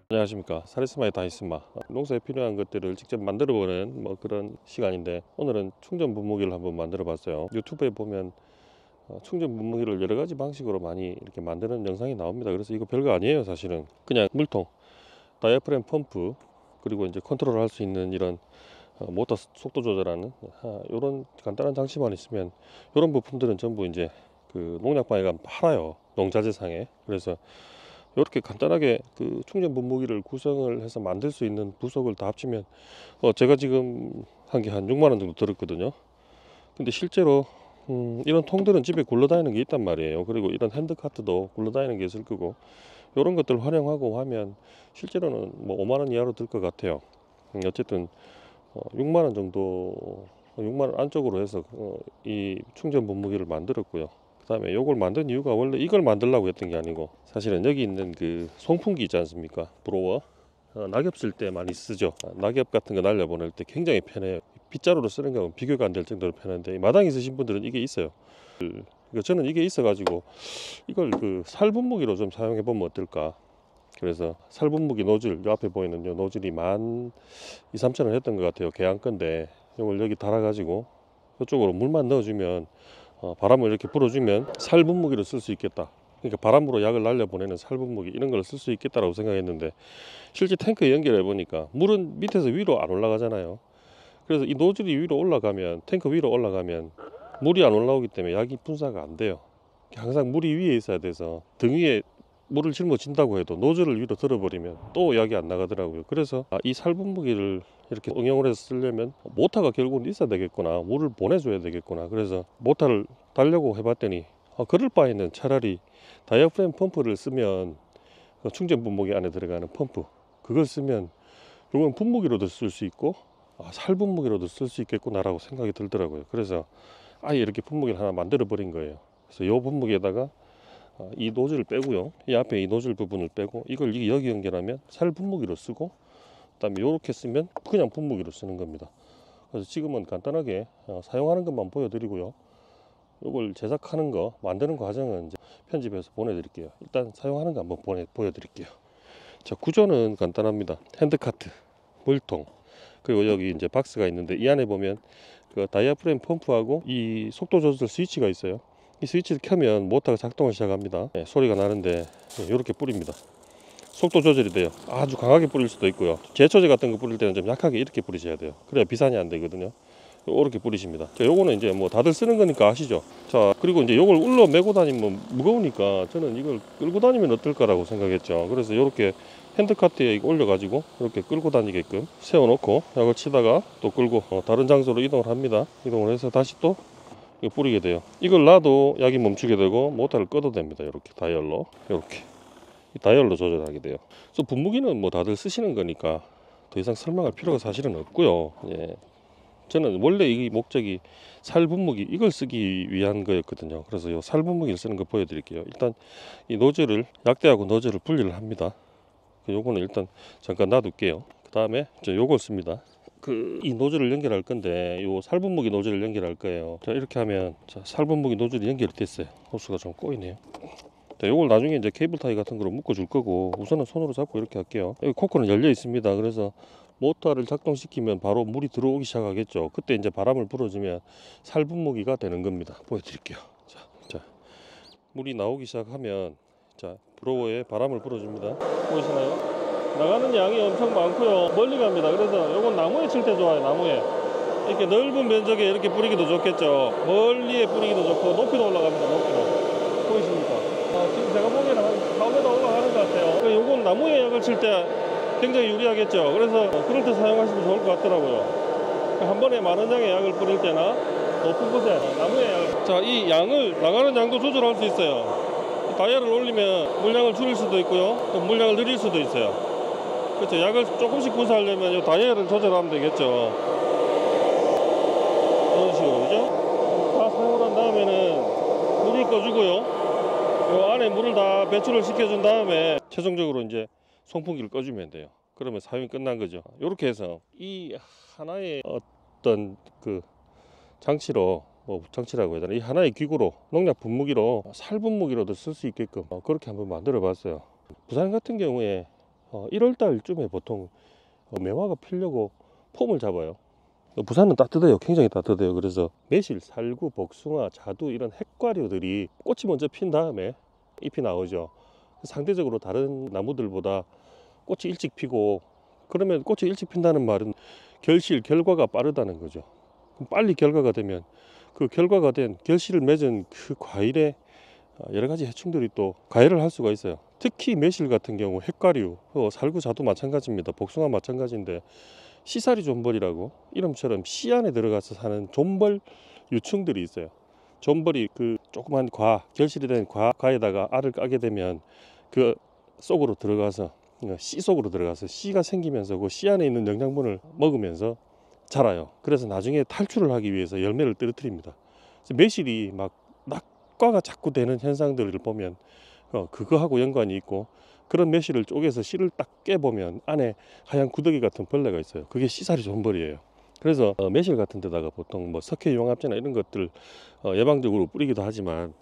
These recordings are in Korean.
안녕하십니까. 사리스마의 다이스마. 농사에 필요한 것들을 직접 만들어 보는 그런 시간인데, 오늘은 충전 분무기를 한번 만들어 봤어요. 유튜브에 보면 충전 분무기를 여러 가지 방식으로 많이 이렇게 만드는 영상이 나옵니다. 그래서 이거 별거 아니에요. 사실은 그냥 물통, 다이아프램 펌프, 그리고 이제 컨트롤 할 수 있는 이런 모터 속도 조절하는 이런 간단한 장치만 있으면, 이런 부품들은 전부 이제 그 농약방에 가면 팔아요, 농자재상에. 그래서 이렇게 간단하게 그 충전 분무기를 구성을 해서 만들 수 있는 부속을 다 합치면 제가 지금 한 게 한 6만 원 정도 들었거든요. 근데 실제로 이런 통들은 집에 굴러다니는 게 있단 말이에요. 그리고 이런 핸드카트도 굴러다니는 게 있을 거고, 이런 것들 활용하고 하면 실제로는 뭐 5만 원 이하로 들 것 같아요. 어쨌든 6만 원 정도, 6만 원 안쪽으로 해서 이 충전 분무기를 만들었고요. 그 다음에 요걸 만든 이유가, 원래 이걸 만들려고 했던 게 아니고, 사실은 여기 있는 그 송풍기 있지 않습니까? 브로워. 낙엽 쓸 때 많이 쓰죠. 낙엽 같은 거 날려보낼 때 굉장히 편해요. 빗자루로 쓰는 거하고 비교가 안 될 정도로 편한데, 마당에 있으신 분들은 이게 있어요. 저는 이게 있어 가지고 이걸 그 살분무기로 좀 사용해 보면 어떨까. 그래서 살분무기 노즐, 요 앞에 보이는 요 노즐이 12,000~13,000원 했던 것 같아요. 계약 건데, 요걸 여기 달아 가지고 이쪽으로 물만 넣어주면 바람을 이렇게 불어주면 살분무기로 쓸 수 있겠다. 그러니까 바람으로 약을 날려보내는 살분무기, 이런 걸 쓸 수 있겠다라고 생각했는데, 실제 탱크에 연결해 보니까 물은 밑에서 위로 안 올라가잖아요. 그래서 이 노즐이 위로 올라가면, 탱크 위로 올라가면 물이 안 올라오기 때문에 약이 분사가 안 돼요. 항상 물이 위에 있어야 돼서, 등 위에 물을 짊어진다고 해도 노즐을 위로 들어버리면 또 약이 안 나가더라고요. 그래서 이 살분무기를 이렇게 응용을 해서 쓰려면 모터가 결국은 있어야 되겠구나, 물을 보내줘야 되겠구나. 그래서 모터를 달려고 해봤더니 그럴 바에는 차라리 다이아프램 펌프를 쓰면, 그 충전 분무기 안에 들어가는 펌프, 그걸 쓰면 이건 분무기로도 쓸 수 있고 살분무기로도 쓸 수 있겠구나라고 생각이 들더라고요. 그래서 아예 이렇게 분무기를 하나 만들어 버린 거예요. 그래서 이 분무기에다가 이 노즐을 빼고요, 이 앞에 이 노즐 부분을 빼고, 이걸 여기 연결하면 살 분무기로 쓰고, 그 다음에 이렇게 쓰면 그냥 분무기로 쓰는 겁니다. 그래서 지금은 간단하게 사용하는 것만 보여드리고요, 이걸 제작하는 거, 만드는 과정은 이제 편집해서 보내드릴게요. 일단 사용하는 거 한번 보여드릴게요. 자, 구조는 간단합니다. 핸드카트, 물통, 그리고 여기 이제 박스가 있는데, 이 안에 보면 그 다이아프램 펌프하고 이 속도 조절 스위치가 있어요. 이 스위치를 켜면 모터가 작동을 시작합니다. 소리가 나는데 이렇게 뿌립니다. 속도 조절이 돼요. 아주 강하게 뿌릴 수도 있고요. 제초제 같은 거 뿌릴 때는 좀 약하게 이렇게 뿌리셔야 돼요. 그래야 비산이 안 되거든요. 이렇게 뿌리십니다. 자, 요거는 이제 뭐 다들 쓰는 거니까 아시죠? 자, 그리고 이제 요걸 울러 메고 다니면 무거우니까 저는 이걸 끌고 다니면 어떨까라고 생각했죠. 그래서 이렇게 핸드카트에 올려 가지고 이렇게 끌고 다니게끔 세워놓고, 약을 치다가 또 끌고 다른 장소로 이동을 합니다. 이동을 해서 다시 또 이거 뿌리게 돼요. 이걸 놔도 약이 멈추게 되고, 모터를 꺼도 됩니다. 이렇게 다이얼로, 이렇게 다이얼로 조절하게 돼요. 그래서 분무기는 뭐 다들 쓰시는 거니까 더 이상 설명할 필요가 사실은 없고요. 예. 저는 원래 이 목적이 살분무기 이걸 쓰기 위한 거였거든요. 그래서 이 살분무기를 쓰는 거 보여드릴게요. 일단 이 노즐을, 약대하고 노즐을 분리를 합니다. 요거는 일단 잠깐 놔둘게요. 그 다음에 요걸 씁니다. 이 노즐을 연결할 건데, 요 살분무기 노즐을 연결할 거예요. 자, 이렇게 하면 살분무기 노즐이 연결이 됐어요. 호스가 좀 꼬이네요. 자, 요걸 나중에 이제 케이블 타이 같은 거로 묶어 줄 거고, 우선은 손으로 잡고 이렇게 할게요. 여기 코크는 열려 있습니다. 그래서 모터를 작동시키면 바로 물이 들어오기 시작하겠죠. 그때 이제 바람을 불어주면 살분무기가 되는 겁니다. 보여드릴게요. 자, 물이 나오기 시작하면, 자, 브로워에 바람을 불어줍니다. 보이시나요? 나가는 양이 엄청 많고요. 멀리 갑니다. 그래서 요건 나무에 칠 때 좋아요. 나무에 이렇게 넓은 면적에 이렇게 뿌리기도 좋겠죠. 멀리에 뿌리기도 좋고, 높이도 올라갑니다. 높이도. 보이십니까? 지금 제가 보기에는 한 4m 올라가는 것 같아요. 요건 나무에 약을 칠 때 굉장히 유리하겠죠. 그래서 그럴 때 사용하시면 좋을 것 같더라고요. 한 번에 많은 양의 약을 뿌릴 때나 높은 곳에 나무에 약을, 자, 이 양을, 나가는 양도 조절할 수 있어요. 다이얼을 올리면 물량을 줄일 수도 있고요, 또 물량을 늘릴 수도 있어요. 그렇죠. 약을 조금씩 분사하려면 이 다이얼을 조절하면 되겠죠. 이런 식으로, 그죠? 다 사용을 한 다음에는 물을 꺼주고요, 요 안에 물을 다 배출을 시켜준 다음에 최종적으로 이제 송풍기를 꺼주면 돼요. 그러면 사용이 끝난 거죠. 이렇게 해서 이 하나의 어떤 그 장치로, 장치라고 해야 되나, 이 하나의 기구로, 농약 분무기로, 살 분무기로도 쓸 수 있게끔 그렇게 한번 만들어 봤어요. 부산 같은 경우에 1월 달쯤에 보통 매화가 피려고 폼을 잡아요. 부산은 따뜻해요. 굉장히 따뜻해요. 그래서 매실, 살구, 복숭아, 자두 이런 핵과류들이 꽃이 먼저 핀 다음에 잎이 나오죠. 상대적으로 다른 나무들보다 꽃이 일찍 피고, 그러면 꽃이 일찍 핀다는 말은 결실, 결과가 빠르다는 거죠. 빨리 결과가 되면 그 결과가 된 결실을 맺은 그 과일에 여러 가지 해충들이 또 가해를 할 수가 있어요. 특히 매실 같은 경우 핵과류, 살구, 자두 마찬가지입니다. 복숭아 마찬가지인데 씨살이 존벌이라고 이름처럼 씨 안에 들어가서 사는 존벌 유충들이 있어요. 존벌이 그 조그만 결실이 된 과에다가 알을 까게 되면 그 속으로 들어가서 씨 속으로 들어가서 씨가 생기면서 그 씨 안에 있는 영양분을 먹으면서 자라요. 그래서 나중에 탈출을 하기 위해서 열매를 떨어뜨립니다. 매실이 막 낙과가 자꾸 되는 현상들을 보면 그거하고 연관이 있고, 그런 매실을 쪼개서 씨를 딱 깨보면 안에 하얀 구더기 같은 벌레가 있어요. 그게 씨살이 존벌이에요. 그래서 매실 같은 데다가 보통 뭐 석회용합제나 이런 것들 예방적으로 뿌리기도 하지만,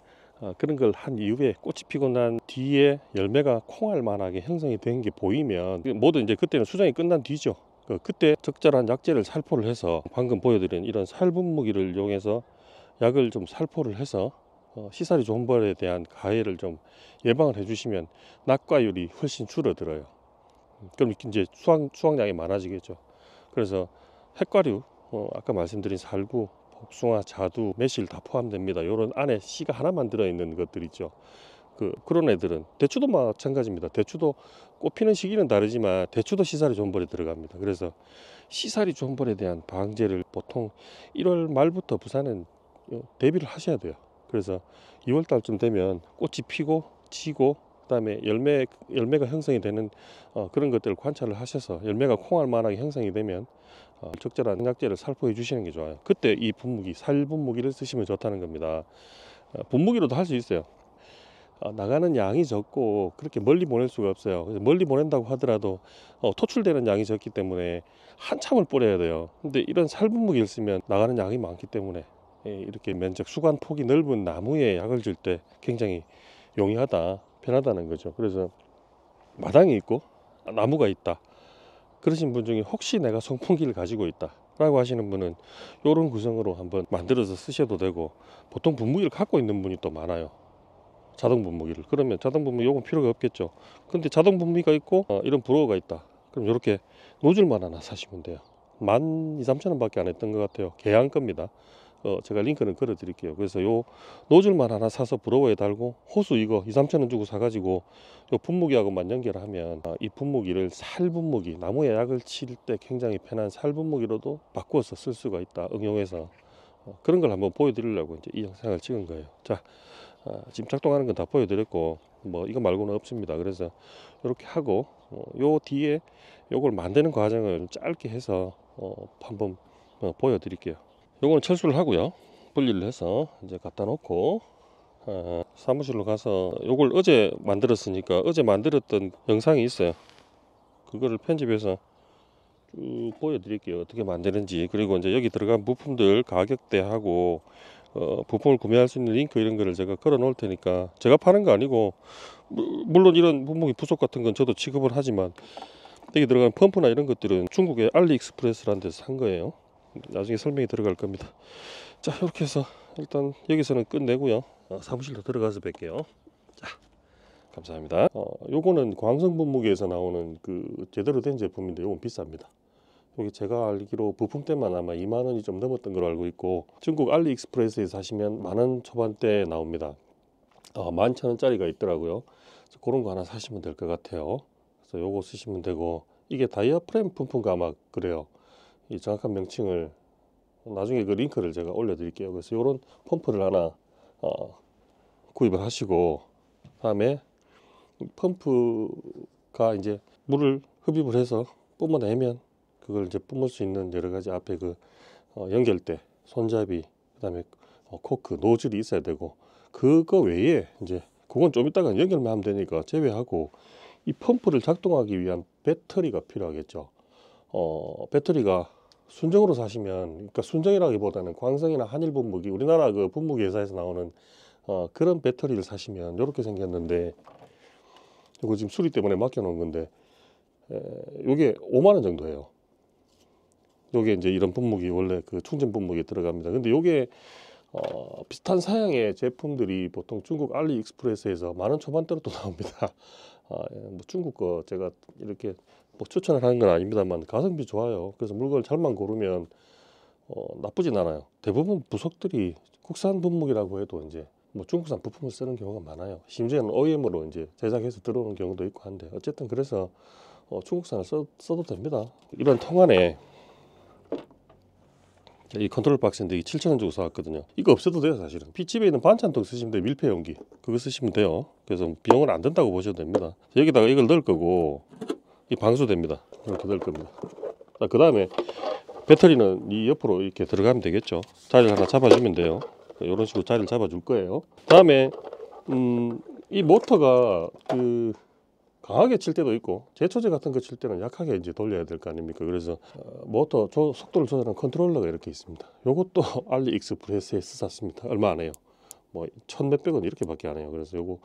그런 걸 한 이후에 꽃이 피고 난 뒤에 열매가 콩알 만하게 형성이 된 게 보이면 모두 이제 그때는 수정이 끝난 뒤죠. 그때 적절한 약제를 살포를 해서 방금 보여드린 이런 살분무기를 이용해서 약을 좀 살포를 해서 씨살이 존벌에 대한 가해를 좀 예방을 해주시면 낙과율이 훨씬 줄어들어요. 그럼 이제 수확량이 많아지겠죠. 그래서 핵과류, 아까 말씀드린 살구, 복숭아, 자두, 매실 다 포함됩니다. 이런 안에 씨가 하나만 들어있는 것들 있죠. 그런 애들은, 대추도 마찬가지입니다. 대추도 꽃 피는 시기는 다르지만 대추도 씨살이 존벌에 들어갑니다. 그래서 씨살이 존벌에 대한 방제를 보통 1월 말부터 부산은 대비를 하셔야 돼요. 그래서 2월 달쯤 되면 꽃이 피고 지고 그다음에 열매가 형성이 되는 그런 것들을 관찰을 하셔서 열매가 콩알 만하게 형성이 되면 적절한 약제를 살포해 주시는 게 좋아요. 그때 이 분무기, 살분무기를 쓰시면 좋다는 겁니다. 분무기로도 할 수 있어요. 나가는 양이 적고 그렇게 멀리 보낼 수가 없어요. 그래서 멀리 보낸다고 하더라도 토출되는 양이 적기 때문에 한참을 뿌려야 돼요. 근데 이런 살분무기를 쓰면 나가는 양이 많기 때문에 이렇게 면적 수관 폭이 넓은 나무에 약을 줄 때 굉장히 용이하다, 편하다는 거죠. 그래서 마당이 있고 나무가 있다 그러신 분 중에 혹시 내가 송풍기를 가지고 있다 라고 하시는 분은 이런 구성으로 한번 만들어서 쓰셔도 되고, 보통 분무기를 갖고 있는 분이 또 많아요. 자동 분무기를. 그러면 자동 분무기 요금 필요가 없겠죠. 근데 자동 분무기가 있고 이런 브로어가 있다, 그럼 이렇게 노즐만 하나 사시면 돼요. 12,000~13,000원 밖에 안 했던 것 같아요. 계양 겁니다. 제가 링크는 걸어 드릴게요. 그래서 요 노즐만 하나 사서 브로어에 달고 호수 이거 2~3,000원 주고 사가지고 요 분무기하고만 연결하면 이 분무기를 살분무기, 나무에 약을 칠 때 굉장히 편한 살분무기로도 바꾸어서 쓸 수가 있다, 응용해서. 그런 걸 한번 보여드리려고 이제 이 영상을 찍은 거예요. 자, 지금 작동하는 건 다 보여드렸고 뭐 이거 말고는 없습니다. 그래서 이렇게 하고 요 뒤에 요걸 만드는 과정을 짧게 해서 한번 보여드릴게요. 요거는 철수를 하고요, 분리를 해서 이제 갖다 놓고 사무실로 가서 요걸 어제 만들었으니까 어제 만들었던 영상이 있어요. 그거를 편집해서 쭉 보여드릴게요. 어떻게 만드는지. 그리고 이제 여기 들어간 부품들 가격대하고 부품을 구매할 수 있는 링크 이런 거를 제가 걸어 놓을 테니까, 제가 파는 거 아니고 물론 이런 분무기 부속 같은 건 저도 취급을 하지만 여기 들어간 펌프나 이런 것들은 중국의 알리익스프레스라는 데서 산 거예요. 나중에 설명이 들어갈 겁니다. 자, 이렇게 해서 일단 여기서는 끝내고요. 사무실로 들어가서 뵐게요. 자, 감사합니다. 요거는 광성 분무기에서 나오는 그 제대로 된 제품인데 요건 비쌉니다. 여기 제가 알기로 부품대만 아마 20,000원이 좀 넘었던 걸로 알고 있고, 중국 알리익스프레스에서 사시면 10,000원 초반대에 나옵니다. 11,000원짜리가 있더라고요. 그런 거 하나 사시면 될 것 같아요. 그래서 요거 쓰시면 되고, 이게 다이아프램 펌프인가 아마 그래요. 이 정확한 명칭을 나중에 그 링크를 제가 올려드릴게요. 그래서 요런 펌프를 하나 구입을 하시고, 다음에 펌프가 이제 물을 흡입을 해서 뿜어내면 그걸 이제 뿜을 수 있는 여러 가지 앞에 그 연결대, 손잡이, 그다음에 코크, 노즐이 있어야 되고, 그거 외에 이제 그건 좀 이따가 연결만 하면 되니까 제외하고 이 펌프를 작동하기 위한 배터리가 필요하겠죠. 배터리가 순정으로 사시면, 그러니까 순정이라기보다는 광성이나 한일 분무기, 우리나라 그 분무기 회사에서 나오는 그런 배터리를 사시면 이렇게 생겼는데, 이거 지금 수리 때문에 맡겨 놓은 건데 요게 5만 원 정도예요. 요게 이제 이런 분무기 원래 그 충전 분무기에 들어갑니다. 근데 요게 비슷한 사양의 제품들이 보통 중국 알리익스프레스에서 10,000원 초반대로 또 나옵니다. 뭐 중국 거 제가 이렇게 뭐 추천을 하는 건 아닙니다만 가성비 좋아요. 그래서 물건을 잘만 고르면 나쁘진 않아요. 대부분 부속들이 국산 분무기라고 해도 이제 뭐 중국산 부품을 쓰는 경우가 많아요. 심지어는 OEM으로 이제 제작해서 들어오는 경우도 있고 한데 어쨌든 그래서 중국산을 써도 됩니다. 이런 통 안에 이 컨트롤 박스인데 7,000원 주고 사왔거든요. 이거 없어도 돼요 사실은. 집에 있는 반찬통 쓰시면 돼요. 밀폐 용기 그거 쓰시면 돼요. 그래서 비용은 안 든다고 보셔도 됩니다. 여기다가 이걸 넣을 거고 이 방수됩니다. 이렇게 넣을 겁니다. 그 다음에 배터리는 이 옆으로 이렇게 들어가면 되겠죠. 자리를 하나 잡아주면 돼요. 이런 식으로 자리를 잡아줄 거예요. 다음에 이 모터가 강하게 칠 때도 있고 제초제 같은 거 칠 때는 약하게 이제 돌려야 될 거 아닙니까? 그래서 모터 속도를 조절하는 컨트롤러가 이렇게 있습니다. 요것도 알리익스프레스에서 샀습니다. 얼마 안 해요. 뭐 1,몇백 원 이렇게밖에 안 해요. 그래서 요거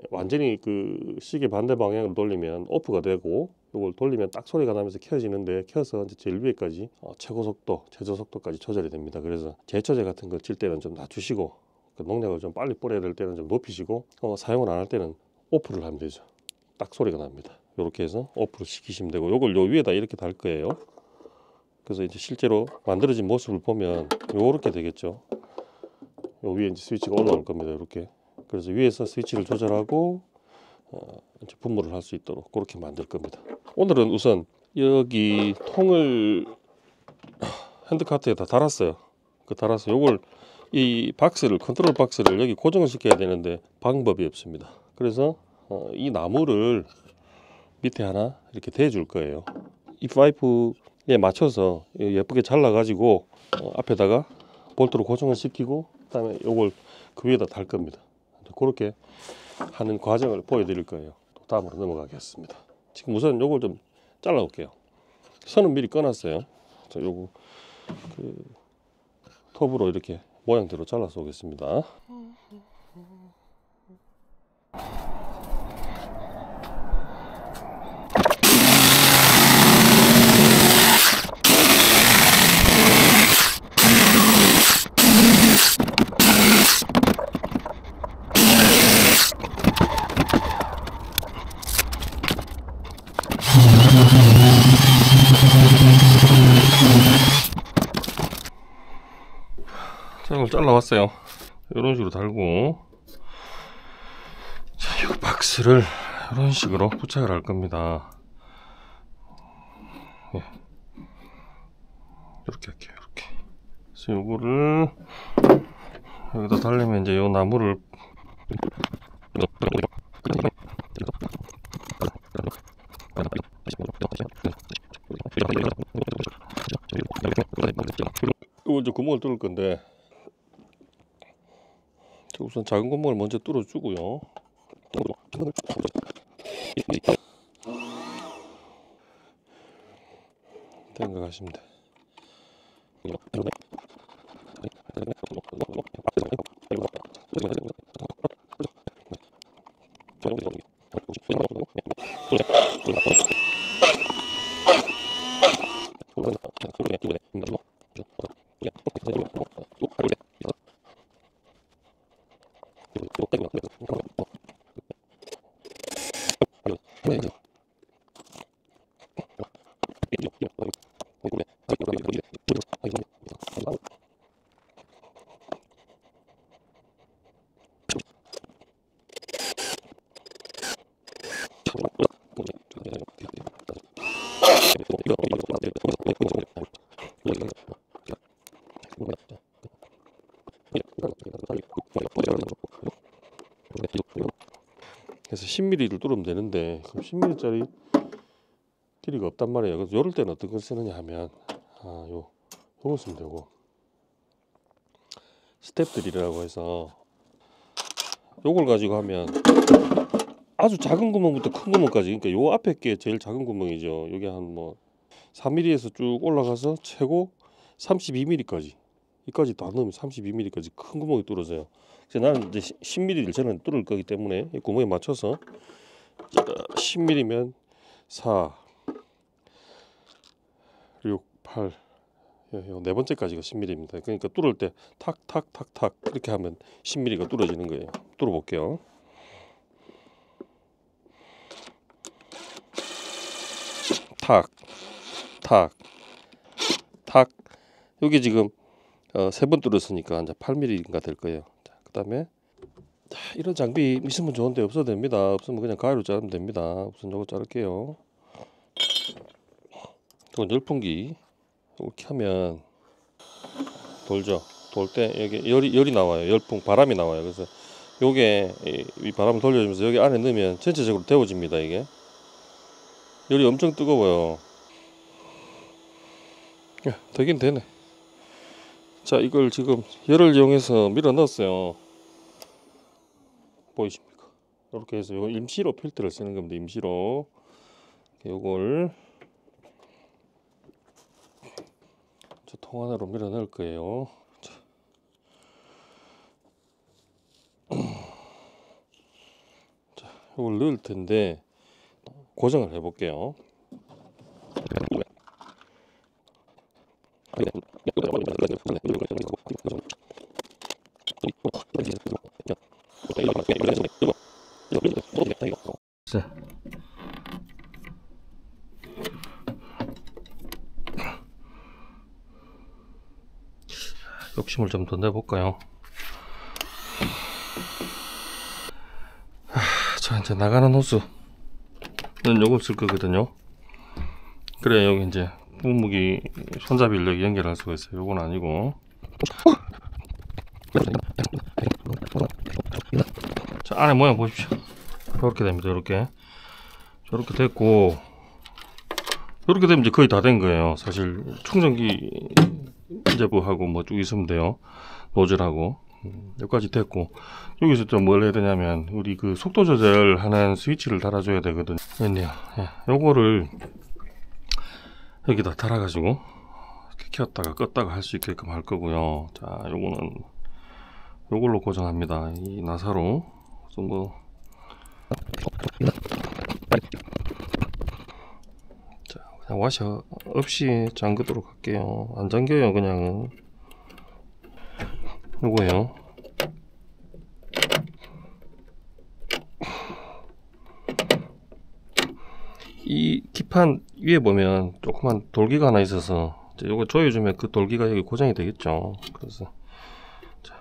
완전히 그 시계 반대 방향으로 돌리면 오프가 되고 요걸 돌리면 딱 소리가 나면서 켜지는데 켜서 이제 제일 위에까지 최고 속도, 최저 속도까지 조절이 됩니다. 그래서 제초제 같은 거 칠 때는 좀 낮추시고 그 농약을 좀 빨리 뿌려야 될 때는 좀 높이시고 사용을 안 할 때는 오프를 하면 되죠. 딱 소리가 납니다. 이렇게 해서 오프를 시키시면 되고 요걸 요 위에다 이렇게 달 거예요. 그래서 이제 실제로 만들어진 모습을 보면 요렇게 되겠죠. 요 위에 이제 스위치가 올라올 겁니다. 이렇게. 그래서 위에서 스위치를 조절하고 이제 분무를 할 수 있도록 그렇게 만들 겁니다. 오늘은 우선 여기 통을 핸드카트에다 달았어요. 달아서 요걸 이 박스를 컨트롤 박스를 여기 고정을 시켜야 되는데 방법이 없습니다. 그래서 이 나무를 밑에 하나 이렇게 대줄 거예요. 이 파이프에 맞춰서 예쁘게 잘라 가지고 앞에다가 볼트로 고정을 시키고 그다음에 요걸 그 위에다 달 겁니다. 그렇게 하는 과정을 보여드릴 거예요. 또 다음으로 넘어가겠습니다. 지금 우선 요걸 좀 잘라 놓을게요. 선은 미리 꺼놨어요. 요거 톱으로 이렇게 모양대로 잘라서 오겠습니다. 자, 이걸 잘라왔어요. 이런 식으로 달고, 자, 이 박스를 이런 식으로 부착을 할 겁니다. 예. 이렇게 할게요. 이렇게. 그래서 요거를 여기다 달려면 이제 요 나무를 이거 이제 구멍을 뚫을 건데 우선 작은 구멍을 먼저 뚫어주고요. 생각하시면 돼. 그래서 10mm를 뚫으면 되는데 그럼 10mm짜리 길이가 없단 말이에요. 그래서 요럴 때는 어떤 걸 쓰느냐 하면 요거 쓰면 되고 스텝들이라고 해서 요걸 가지고 하면 아주 작은 구멍부터 큰 구멍까지, 그러니까 요 앞에 게 제일 작은 구멍이죠. 여기 한 뭐 4mm에서 쭉 올라가서 최고 32mm까지, 이까지 다 넣으면 32mm까지 큰 구멍이 뚫어져요. 그래서 나는 이제 10mm를 저는 뚫을 거기 때문에 이 구멍에 맞춰서 10mm면 4, 6, 8, 네 번째까지가 10mm입니다. 그러니까 뚫을 때 탁탁탁탁 이렇게 하면 10mm가 뚫어지는 거예요. 뚫어 볼게요. 탁, 탁, 탁. 여기 지금 3번 뚫었으니까 이제 8mm가 될 거예요. 그 다음에 이런 장비 있으면 좋은데 없어도 됩니다. 없으면 그냥 가위로 자르면 됩니다. 우선 이거 자를게요. 이건 열풍기. 이렇게 하면 돌죠. 돌 때 여기 열이 나와요. 열풍 바람이 나와요. 그래서 요게 이 바람을 돌려주면서 여기 안에 넣으면 전체적으로 데워집니다. 이게 열이 엄청 뜨거워요. 야, 되긴 되네. 자, 이걸 지금 열을 이용해서 밀어 넣었어요. 보이십니까? 이렇게 해서 요 임시로 필터를 쓰는 겁니다. 임시로 요걸 저 통 하나로 밀어 넣을 거예요. 자. 자, 요걸 넣을 텐데 고정을 해 볼게요. 욕심을 좀 더 내볼까요? 자, 이제 나가는 호스는 요걸 쓸 거거든요. 그래, 여기 이제 분무기 손잡이를 여기 연결할 수가 있어요. 요건 아니고. 자, 안에 모양 보십시오. 이렇게 됩니다. 이렇게 됐고, 이렇게 되면 이제 거의 다 된 거예요. 사실 충전기 제부하고 뭐 쭉 있으면 돼요. 노즐하고 여기까지 됐고, 여기서 좀 뭘 해야 되냐면 우리 그 속도 조절하는 스위치를 달아줘야 되거든요. 있네요. 예, 요거를 여기다 달아가지고 이렇게 켰다가 껐다가 할 수 있게끔 할 거고요. 자, 요거는 요걸로 고정합니다. 이 나사로. 그래서 뭐 자, 그냥 와셔 없이 잠그도록 할게요. 안 잠겨요. 그냥 요거요. 이 기판 위에 보면 조그만 돌기가 하나 있어서 요거 조여주면 그 돌기가 여기 고정이 되겠죠. 그래서 자,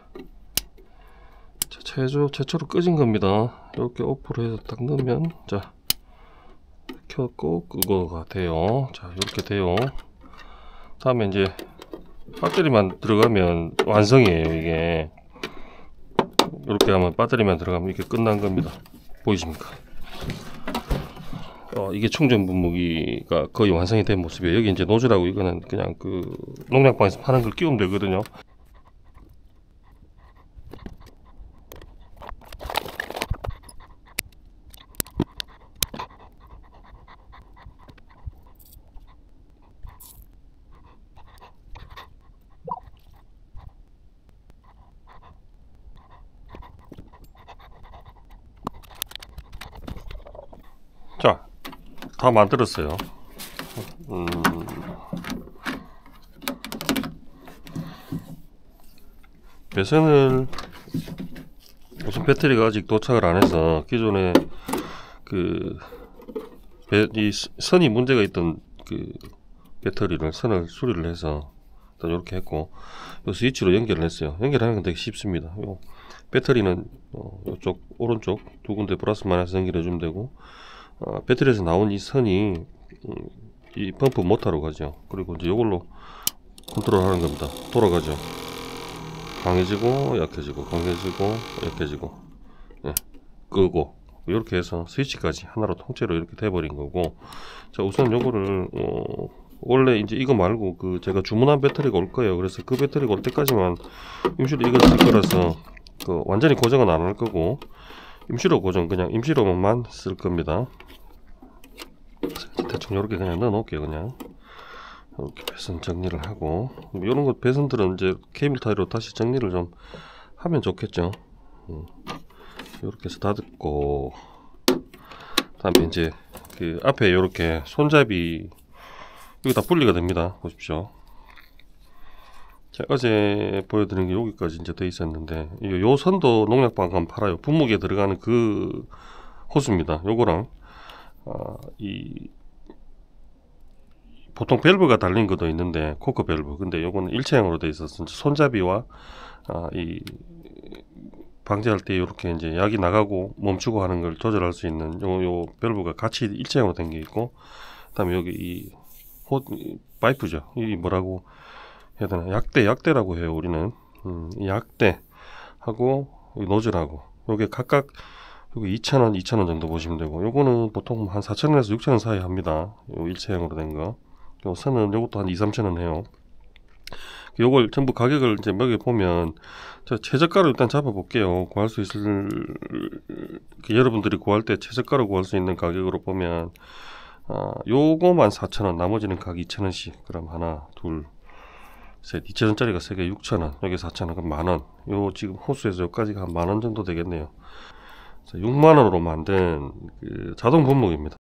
최초로 끄진 겁니다. 이렇게 오프로 해서 딱 넣으면 자, 켰고 끄고가 돼요. 자, 이렇게 돼요. 다음에 이제 배터리만 들어가면 완성이에요. 이게 이렇게 하면 배터리만 들어가면 이렇게 끝난 겁니다. 보이십니까? 이게 충전 분무기가 거의 완성이 된 모습이에요. 여기 이제 노즐하고 이거는 그냥 그 농약방에서 파는 걸 끼우면 되거든요. 자, 다 만들었어요. 배선을 우선 배터리가 아직 도착을 안 해서 기존에 이 선이 문제가 있던 그 배터리를 선을 수리를 해서 일단 이렇게 했고, 요 스위치로 연결을 했어요. 연결하는 건 되게 쉽습니다. 요 배터리는 이쪽 오른쪽 두 군데 플러스 마이너스 연결해 주면 되고, 배터리에서 나온 이 선이 이 펌프 모터로 가죠. 그리고 이제 이걸로 컨트롤 하는 겁니다. 돌아가죠. 강해지고 약해지고 강해지고 약해지고, 예, 끄고 이렇게 해서 스위치까지 하나로 통째로 이렇게 돼버린 거고. 자, 우선 요거를 원래 이제 이거 말고 그 제가 주문한 배터리가 올 거예요. 그래서 그 배터리가 올 때까지만 임시로 이걸 쓸 거라서 그 완전히 고정은 안 할 거고, 임시로 고정, 그냥 임시로만 쓸 겁니다. 대충 이렇게 그냥 넣어 놓을게요. 그냥 이렇게 배선 정리를 하고, 이런 거 배선들은 이제 케이블 타이로 다시 정리를 좀 하면 좋겠죠. 이렇게 해서 닫고, 다음에 이제 그 앞에 이렇게 손잡이 여기 다 분리가 됩니다. 보십시오. 자, 어제 보여드린 게 여기까지 이제 돼 있었는데 요 선도 농약방감 팔아요. 분무기에 들어가는 그 호수입니다. 요거랑 이 보통 밸브가 달린 것도 있는데 코크 밸브, 근데 요거는 일체형으로 돼 있어서 손잡이와 이 방제할 때 이렇게 이제 약이 나가고 멈추고 하는 걸 조절할 수 있는 요 밸브가 같이 일체형으로 된 게 있고, 그다음에 여기 이 파이프죠. 이 뭐라고 해야 되나, 약대라고 해요 우리는. 이 약대하고 이 노즐하고 요게 각각 여기 2,000원, 2,000원 정도 보시면 되고, 요거는 보통 한 4,000원에서 6,000원 사이 합니다. 요 일체형으로 된 거. 요 선은 요것도 한 2, 3,000원 해요. 요걸 전부 가격을 이제 먹여 보면, 저 최저가로 일단 잡아 볼게요. 구할 수 있을, 여러분들이 구할 때 최저가로 구할 수 있는 가격으로 보면 요거만 4,000원, 나머지는 각 2,000원씩. 그럼 하나, 둘, 셋, 2,000원짜리가 3개 6,000원, 여기 4,000원, 그럼 만원. 요 지금 호수에서 여기까지가 한 만원 정도 되겠네요. 6만원으로 만든 그 자동 분무기입니다.